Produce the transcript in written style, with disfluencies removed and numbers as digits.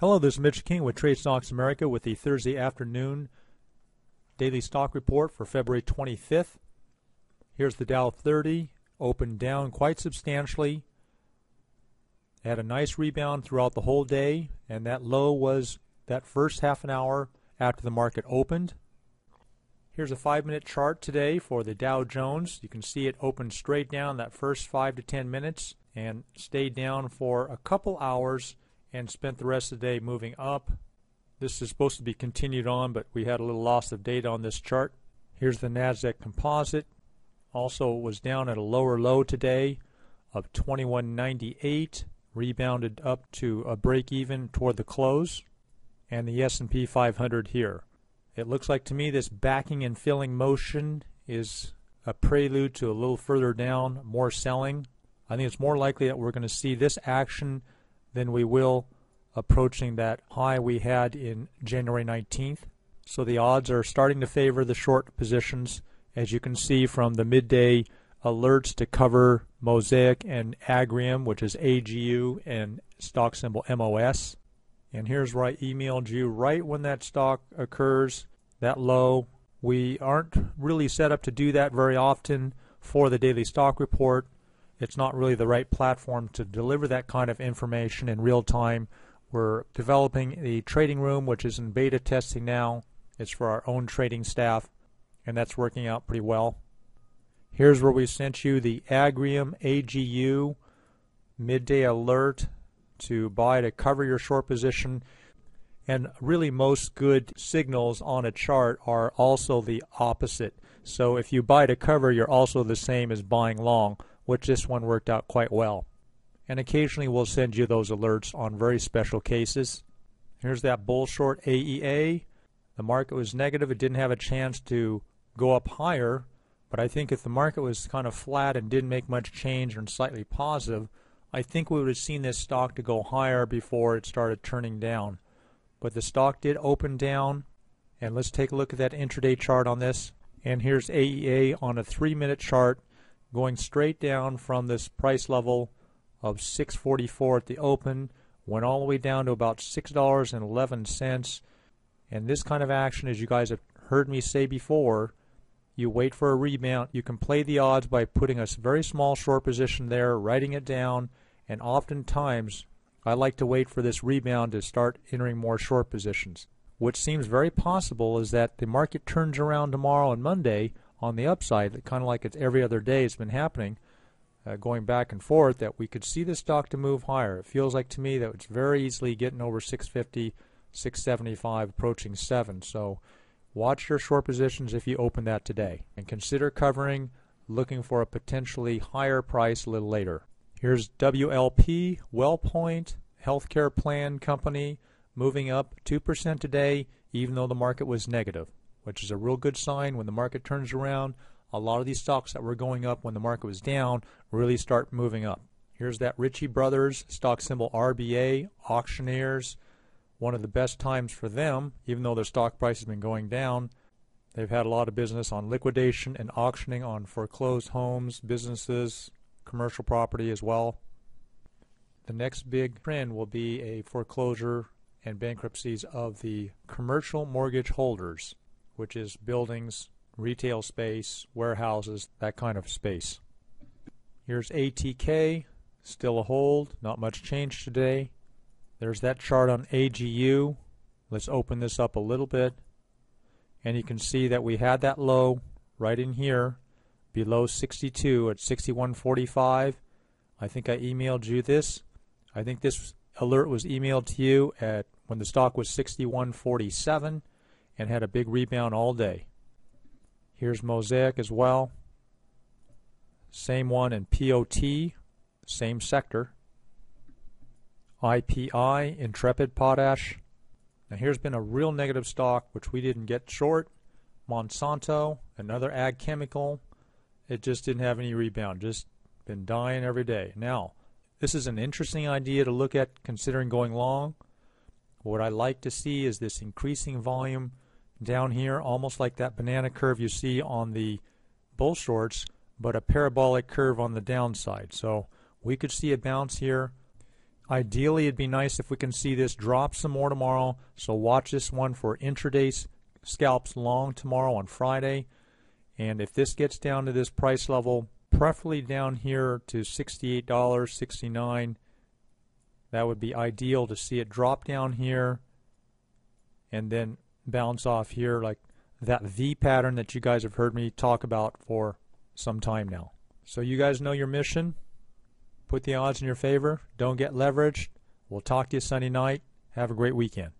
Hello, this is Mitch King with Trade Stocks America with the Thursday afternoon daily stock report for February 25th. Here's the Dow 30, opened down quite substantially. Had a nice rebound throughout the whole day, and that low was that first half an hour after the market opened. Here's a 5-minute chart today for the Dow Jones. You can see it opened straight down that first 5 to 10 minutes and stayed down for a couple hours and spent the rest of the day moving up. This is supposed to be continued on, but we had a little loss of data on this chart. Here's the Nasdaq Composite. Also was down at a lower low today of 2198, rebounded up to a break even toward the close. And the S&P 500 here. It looks like to me this backing and filling motion is a prelude to a little further down, more selling. I think it's more likely that we're going to see this action than we will approaching that high we had in January 19th. So the odds are starting to favor the short positions, as you can see from the midday alerts to cover Mosaic and Agrium, which is AGU and stock symbol MOS. And here's where I emailed you right when that stock occurs, that low. We aren't really set up to do that very often for the daily stock report. It's not really the right platform to deliver that kind of information in real time. We're developing the trading room, which is in beta testing now. It's for our own trading staff, and that's working out pretty well. Here's where we sent you the Agrium AGU midday alert to buy to cover your short position. And really most good signals on a chart are also the opposite. So if you buy to cover, you're also the same as buying long, which this one worked out quite well. And occasionally we'll send you those alerts on very special cases. Here's that bull short AEA. The market was negative. It didn't have a chance to go up higher, but I think if the market was kind of flat and didn't make much change and slightly positive, I think we would have seen this stock to go higher before it started turning down. But the stock did open down, and let's take a look at that intraday chart on this. And here's AEA on a 3-minute chart going straight down from this price level of $6.44 at the open, went all the way down to about $6.11. And this kind of action, as you guys have heard me say before, you wait for a rebound. You can play the odds by putting a very small short position there, writing it down, and oftentimes I like to wait for this rebound to start entering more short positions. What seems very possible is that the market turns around tomorrow and Monday on the upside, kind of like it's every other day it's been happening, going back and forth, that we could see the stock to move higher. It feels like to me that it's very easily getting over 650, 675, approaching 7. So watch your short positions if you open that today. And consider covering, looking for a potentially higher price a little later. Here's WLP, WellPoint, Healthcare Plan Company, moving up 2% today, even though the market was negative, which is a real good sign. When the market turns around, a lot of these stocks that were going up when the market was down really start moving up. Here's that Ritchie Brothers, stock symbol RBA, auctioneers. One of the best times for them, even though their stock price has been going down. They've had a lot of business on liquidation and auctioning on foreclosed homes, businesses, commercial property as well. The next big trend will be a foreclosure and bankruptcies of the commercial mortgage holders, which is buildings, retail space, warehouses, that kind of space. Here's ATK, still a hold, not much change today. There's that chart on AGU. Let's open this up a little bit, and you can see that we had that low right in here below 62 at 61.45. I think I emailed you this. I think this alert was emailed to you at when the stock was 61.47 and had a big rebound all day. Here's Mosaic as well. Same one in POT, same sector. IPI, Intrepid Potash. Now here's been a real negative stock which we didn't get short. Monsanto, another ag chemical. It just didn't have any rebound, just been dying every day. Now, this is an interesting idea to look at considering going long. What I like to see is this increasing volume down here, almost like that banana curve you see on the bull shorts, but a parabolic curve on the downside. So we could see a bounce here. Ideally, it'd be nice if we can see this drop some more tomorrow, so watch this one for intraday scalps long tomorrow on Friday. And if this gets down to this price level, preferably down here to $68, $69, that would be ideal to see it drop down here and then bounce off here like that V pattern that you guys have heard me talk about for some time now. So you guys know your mission. Put the odds in your favor. Don't get leveraged. We'll talk to you Sunday night. Have a great weekend.